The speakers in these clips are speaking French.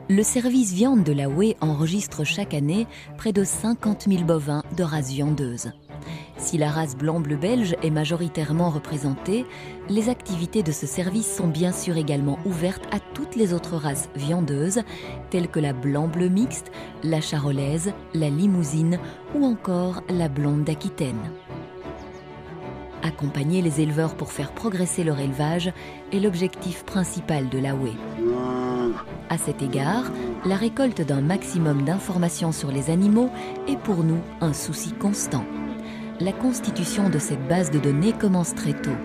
Le service viande de la Haoué enregistre chaque année près de 50 000 bovins de race viandeuse. Si la race blanc-bleu belge est majoritairement représentée, les activités de ce service sont bien sûr également ouvertes à toutes les autres races viandeuses, telles que la blanc-bleu mixte, la charolaise, la limousine ou encore la blonde d'Aquitaine. Accompagner les éleveurs pour faire progresser leur élevage est l'objectif principal de la Haoué. À cet égard, la récolte d'un maximum d'informations sur les animaux est pour nous un souci constant. La constitution de cette base de données commence très tôt.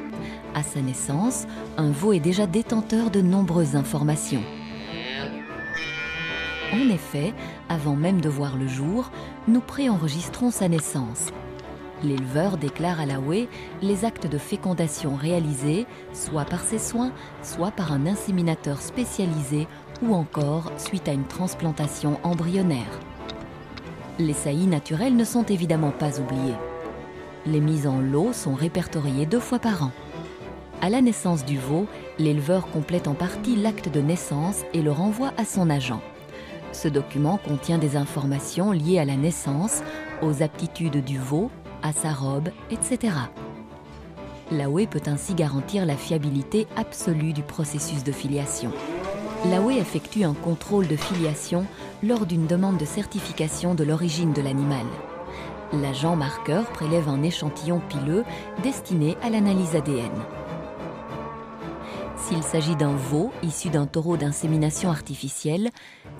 À sa naissance, un veau est déjà détenteur de nombreuses informations. En effet, avant même de voir le jour, nous préenregistrons sa naissance. L'éleveur déclare à la Haoué les actes de fécondation réalisés, soit par ses soins, soit par un inséminateur spécialisé ou encore suite à une transplantation embryonnaire. Les saillies naturelles ne sont évidemment pas oubliées. Les mises en lot sont répertoriées 2 fois par an. À la naissance du veau, l'éleveur complète en partie l'acte de naissance et le renvoie à son agent. Ce document contient des informations liées à la naissance, aux aptitudes du veau, à sa robe, etc. La Haoué peut ainsi garantir la fiabilité absolue du processus de filiation. La Haoué effectue un contrôle de filiation lors d'une demande de certification de l'origine de l'animal. L'agent marqueur prélève un échantillon pileux destiné à l'analyse ADN. S'il s'agit d'un veau issu d'un taureau d'insémination artificielle,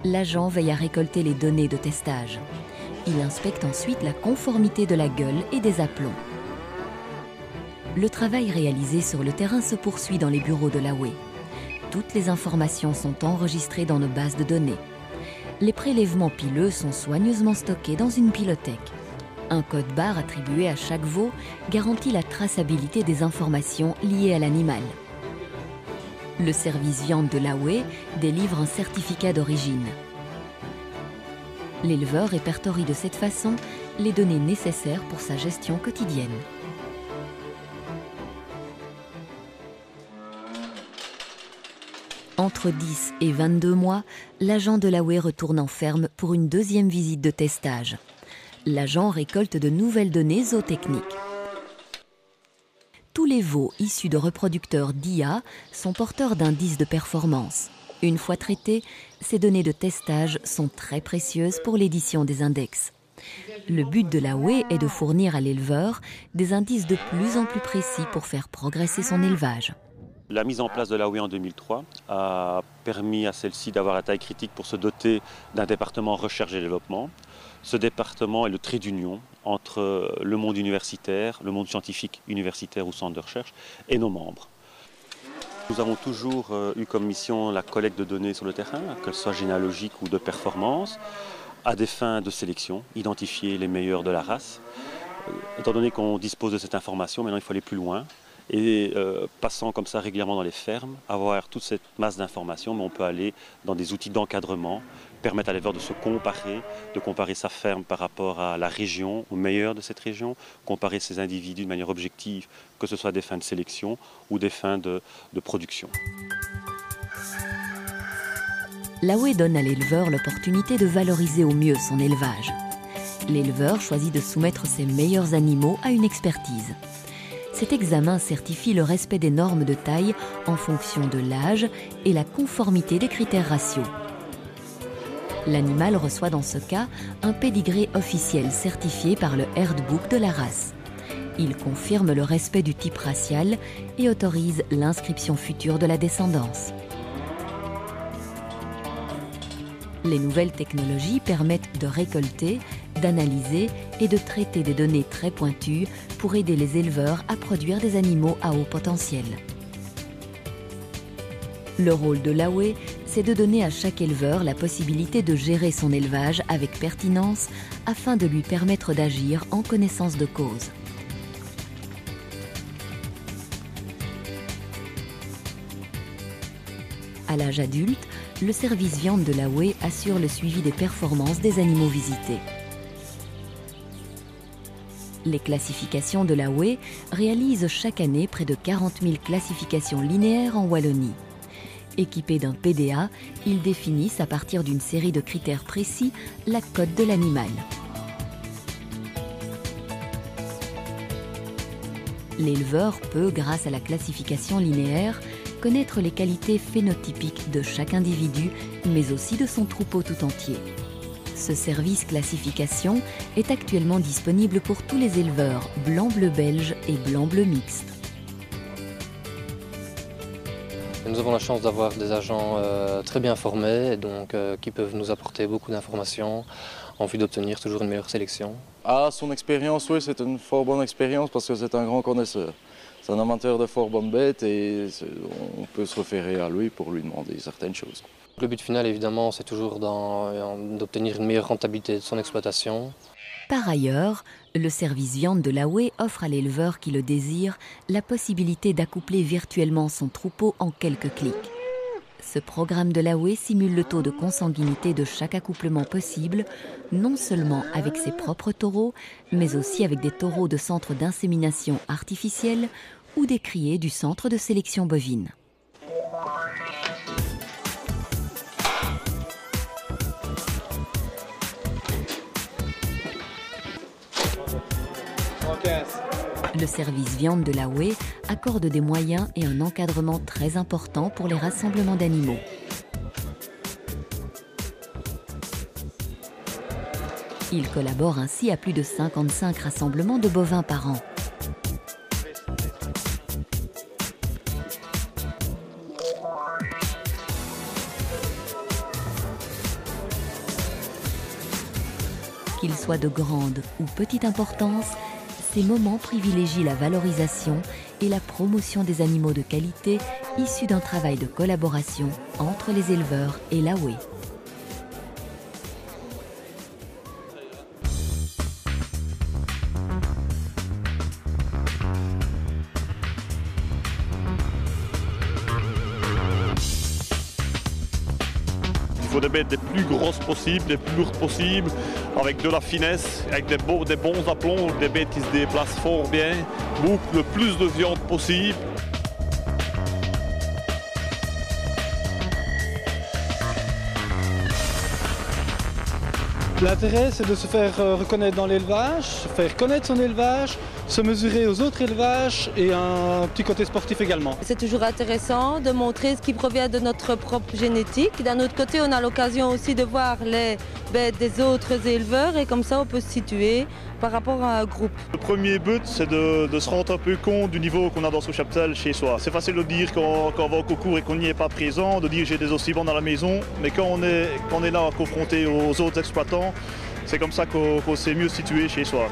l'agent veille à récolter les données de testage. Il inspecte ensuite la conformité de la gueule et des aplombs. Le travail réalisé sur le terrain se poursuit dans les bureaux de la Haoué. Toutes les informations sont enregistrées dans nos bases de données. Les prélèvements pileux sont soigneusement stockés dans une pilothèque. Un code barre attribué à chaque veau garantit la traçabilité des informations liées à l'animal. Le service viande de la Haoué délivre un certificat d'origine. L'éleveur répertorie de cette façon les données nécessaires pour sa gestion quotidienne. Entre 10 et 22 mois, l'agent de la Haoué retourne en ferme pour une 2e visite de testage. L'agent récolte de nouvelles données zootechniques. Tous les veaux issus de reproducteurs d'IA sont porteurs d'indices de performance. Une fois traités, ces données de testage sont très précieuses pour l'édition des index. Le but de la Haoué est de fournir à l'éleveur des indices de plus en plus précis pour faire progresser son élevage. La mise en place de la Haoué en 2003 a permis à celle-ci d'avoir la taille critique pour se doter d'un département recherche et développement. Ce département est le trait d'union entre le monde universitaire, le monde scientifique universitaire ou centre de recherche et nos membres. Nous avons toujours eu comme mission la collecte de données sur le terrain, qu'elles soient généalogiques ou de performance, à des fins de sélection, identifier les meilleurs de la race. Étant donné qu'on dispose de cette information, maintenant il faut aller plus loin. Et passant comme ça régulièrement dans les fermes, avoir toute cette masse d'informations, mais on peut aller dans des outils d'encadrement, permettre à l'éleveur de se comparer, de comparer sa ferme par rapport à la région, au meilleur de cette région, comparer ses individus de manière objective, que ce soit des fins de sélection ou des fins de production. La Haoué donne à l'éleveur l'opportunité de valoriser au mieux son élevage. L'éleveur choisit de soumettre ses meilleurs animaux à une expertise. Cet examen certifie le respect des normes de taille en fonction de l'âge et la conformité des critères raciaux. L'animal reçoit dans ce cas un pédigré officiel certifié par le Herdbook de la race. Il confirme le respect du type racial et autorise l'inscription future de la descendance. Les nouvelles technologies permettent de récolter, d'analyser et de traiter des données très pointues pour aider les éleveurs à produire des animaux à haut potentiel. Le rôle de la Haoué, c'est de donner à chaque éleveur la possibilité de gérer son élevage avec pertinence afin de lui permettre d'agir en connaissance de cause. À l'âge adulte, le service viande de la Haoué assure le suivi des performances des animaux visités. Les classifications de la Haue réalisent chaque année près de 40 000 classifications linéaires en Wallonie. Équipés d'un PDA, ils définissent à partir d'une série de critères précis la cote de l'animal. L'éleveur peut, grâce à la classification linéaire, connaître les qualités phénotypiques de chaque individu, mais aussi de son troupeau tout entier. Ce service classification est actuellement disponible pour tous les éleveurs blanc-bleu belge et blanc-bleu mixte. Nous avons la chance d'avoir des agents très bien formés et donc, qui peuvent nous apporter beaucoup d'informations en vue d'obtenir toujours une meilleure sélection. Ah, son expérience, oui, c'est une fort bonne expérience parce que c'est un grand connaisseur. C'est un amateur de fort bonnes bêtes et on peut se référer à lui pour lui demander certaines choses. Le but final, évidemment, c'est toujours d'obtenir une meilleure rentabilité de son exploitation. Par ailleurs, le service viande de la Haue offre à l'éleveur qui le désire la possibilité d'accoupler virtuellement son troupeau en quelques clics. Ce programme de la Haue simule le taux de consanguinité de chaque accouplement possible, non seulement avec ses propres taureaux, mais aussi avec des taureaux de centre d'insémination artificielle ou des criées du centre de sélection bovine. Le service viande de la Haue accorde des moyens et un encadrement très important pour les rassemblements d'animaux. Il collabore ainsi à plus de 55 rassemblements de bovins par an. Qu'ils soient de grande ou petite importance, ces moments privilégient la valorisation et la promotion des animaux de qualité issus d'un travail de collaboration entre les éleveurs et la Haue. Il faut des bêtes les plus grosses possibles, les plus lourdes possibles, avec de la finesse, avec des bons aplombs, des bêtes qui se déplacent fort bien, le plus de viande possible. L'intérêt, c'est de se faire reconnaître dans l'élevage, faire connaître son élevage, se mesurer aux autres élevages et un petit côté sportif également. C'est toujours intéressant de montrer ce qui provient de notre propre génétique. D'un autre côté, on a l'occasion aussi de voir les bêtes des autres éleveurs et comme ça, on peut se situer par rapport à un groupe. Le premier but, c'est de se rendre un peu compte du niveau qu'on a dans ce cheptel chez soi. C'est facile de dire quand on va au concours et qu'on n'y est pas présent, de dire j'ai des oscillants dans la maison, mais quand on est là confronté aux autres exploitants, c'est comme ça qu'on s'est mieux situé chez soi.